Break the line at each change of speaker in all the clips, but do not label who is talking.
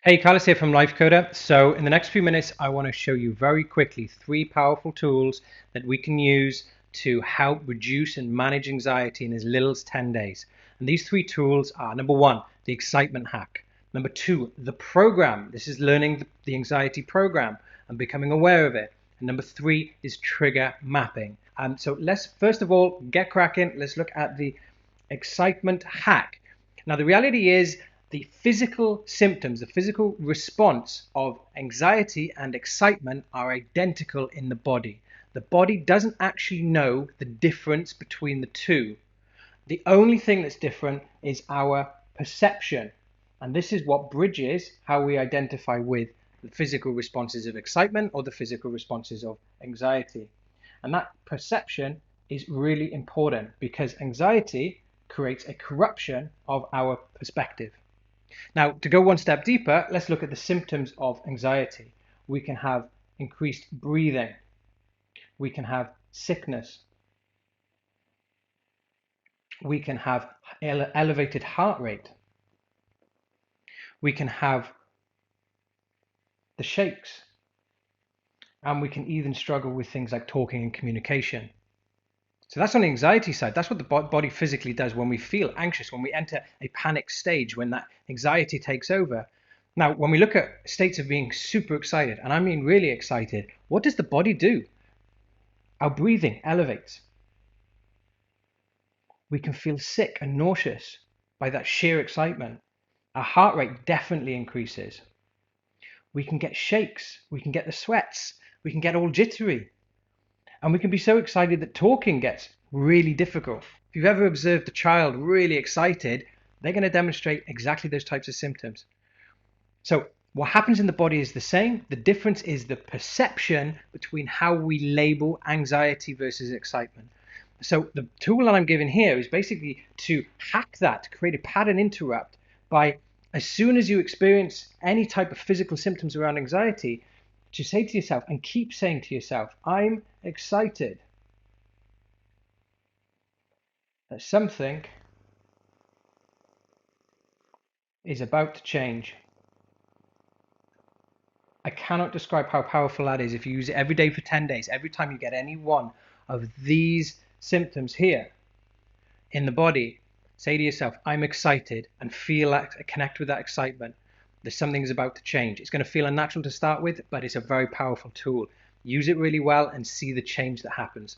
Hey, Karlis here from LifeCoder. So in the next few minutes, I want to show you very quickly 3 powerful tools that we can use to help reduce and manage anxiety in as little as 10 days. And these 3 tools are: number 1, the excitement hack; number 2, the program. This is learning the anxiety program and becoming aware of it; and number 3 is trigger mapping. So let's first of all get cracking. Let's look at the excitement hack. Now, the reality is the physical symptoms, the physical response of anxiety and excitement are identical in the body. The body doesn't actually know the difference between the two. The only thing that's different is our perception. And this is what bridges how we identify with the physical responses of excitement or the physical responses of anxiety. And that perception is really important because anxiety creates a corruption of our perspective. Now, to go one step deeper, let's look at the symptoms of anxiety. We can have increased breathing. We can have sickness. We can have elevated heart rate. We can have the shakes. And we can even struggle with things like talking and communication. So that's on the anxiety side. That's what the body physically does when we feel anxious, when we enter a panic stage, when that anxiety takes over. Now, when we look at states of being super excited, and I mean really excited, what does the body do? Our breathing elevates. We can feel sick and nauseous by that sheer excitement. Our heart rate definitely increases. We can get shakes. We can get the sweats. We can get all jittery. And we can be so excited that talking gets really difficult. If you've ever observed a child really excited, they're going to demonstrate exactly those types of symptoms. So what happens in the body is the same. The difference is the perception between how we label anxiety versus excitement. So the tool that I'm giving here is basically to hack that, to create a pattern interrupt by, as soon as you experience any type of physical symptoms around anxiety, to say to yourself and keep saying to yourself, I'm excited that something is about to change. I cannot describe how powerful that is if you use it every day for 10 days. Every time you get any one of these symptoms here in the body, say to yourself, I'm excited, and feel that, connect with that excitement. There's something's about to change. It's going to feel unnatural to start with, but it's a very powerful tool. Use it really well and see the change that happens.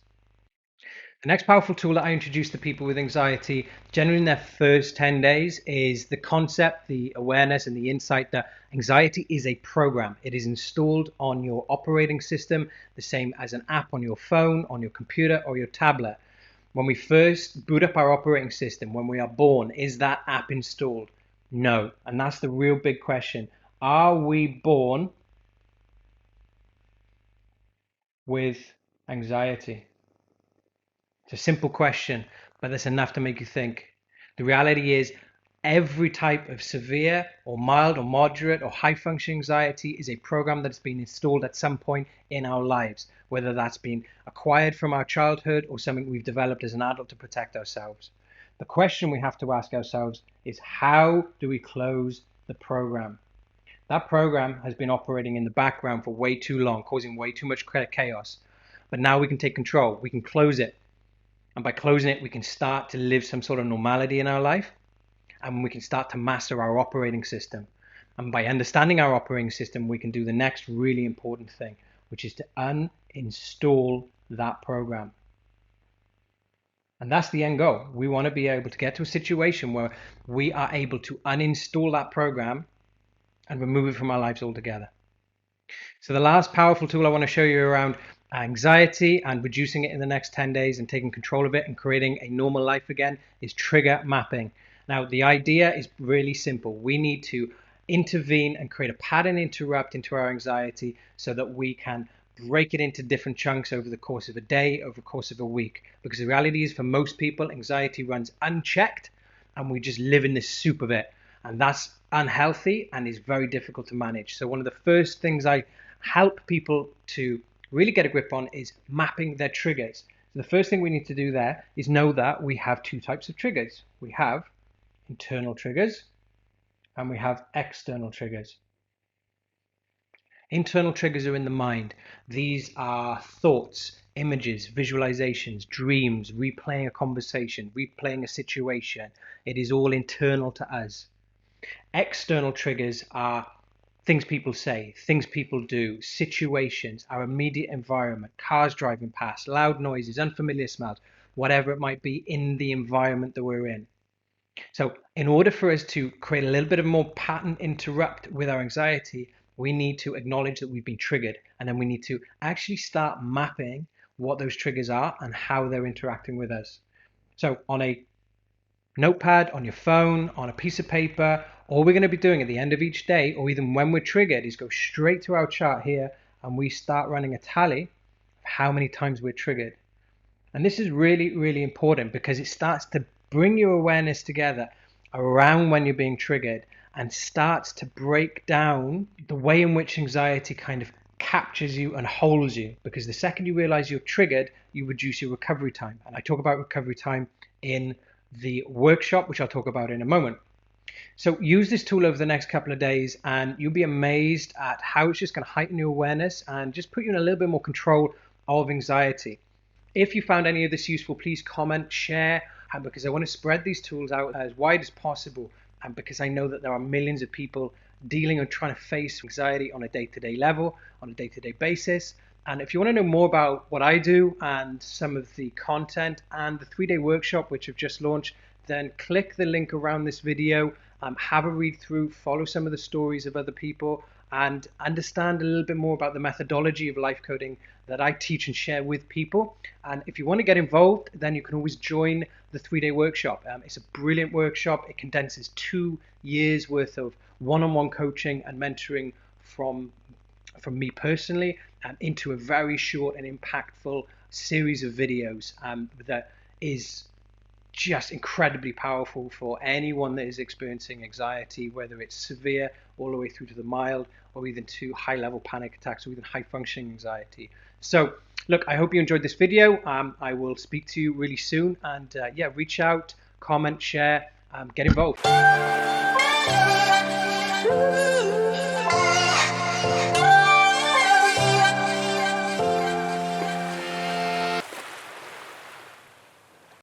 The next powerful tool that I introduce to people with anxiety, generally in their first 10 days, is the concept, the awareness, and the insight that anxiety is a program. It is installed on your operating system, the same as an app on your phone, on your computer, or your tablet. When we first boot up our operating system, when we are born, is that app installed? No. And that's the real big question. Are we born with anxiety? It's a simple question, but that's enough to make you think. The reality is, every type of severe or mild or moderate or high functioning anxiety is a program that's been installed at some point in our lives, whether that's been acquired from our childhood or something we've developed as an adult to protect ourselves. The question we have to ask ourselves is, how do we close the program? That program has been operating in the background for way too long, causing way too much chaos. But now we can take control. We can close it. And by closing it, we can start to live some sort of normality in our life, and we can start to master our operating system. And by understanding our operating system, we can do the next really important thing, which is to uninstall that program. And that's the end goal. We want to be able to get to a situation where we are able to uninstall that program and remove it from our lives altogether. So the last powerful tool I want to show you around anxiety and reducing it in the next 10 days and taking control of it and creating a normal life again is trigger mapping. Now, the idea is really simple. We need to intervene and create a pattern interrupt into our anxiety so that we can break it into different chunks over the course of a day, over the course of a week. Because the reality is, for most people, anxiety runs unchecked and we just live in this soup of it. And that's unhealthy and is very difficult to manage. So one of the first things I help people to really get a grip on is mapping their triggers. So the first thing we need to do there is know that we have 2 types of triggers. We have internal triggers and we have external triggers. Internal triggers are in the mind. These are thoughts, images, visualizations, dreams, replaying a conversation, replaying a situation. It is all internal to us. External triggers are things people say, things people do, situations, our immediate environment, cars driving past, loud noises, unfamiliar smells, whatever it might be in the environment that we're in. So in order for us to create a little bit of more pattern interrupt with our anxiety, we need to acknowledge that we've been triggered, and then we need to actually start mapping what those triggers are and how they're interacting with us. So on a notepad, on your phone, on a piece of paper, all we're going to be doing at the end of each day, or even when we're triggered, is go straight to our chart here and we start running a tally of how many times we're triggered. And this is really, really important because it starts to bring your awareness together around when you're being triggered and starts to break down the way in which anxiety kind of captures you and holds you. Because the second you realize you're triggered, you reduce your recovery time. And I talk about recovery time in the workshop, which I'll talk about in a moment. So use this tool over the next couple of days and you'll be amazed at how it's just going to heighten your awareness and just put you in a little bit more control of anxiety. If you found any of this useful, please comment, share, and because I want to spread these tools out as wide as possible, and because I know that there are millions of people dealing and trying to face anxiety on a day-to-day level, on a day-to-day basis. And if you want to know more about what I do and some of the content and the 3-day workshop, which I've just launched, then click the link around this video, have a read through, follow some of the stories of other people, and understand a little bit more about the methodology of life coding that I teach and share with people. And if you want to get involved, then you can always join the 3-day workshop. It's a brilliant workshop. It condenses 2 years worth of one-on-one coaching and mentoring from me personally into a very short and impactful series of videos that is just incredibly powerful for anyone that is experiencing anxiety, whether it's severe all the way through to the mild or even to high level panic attacks or even high functioning anxiety. So look, I hope you enjoyed this video. I will speak to you really soon, and yeah, reach out, comment, share, get involved.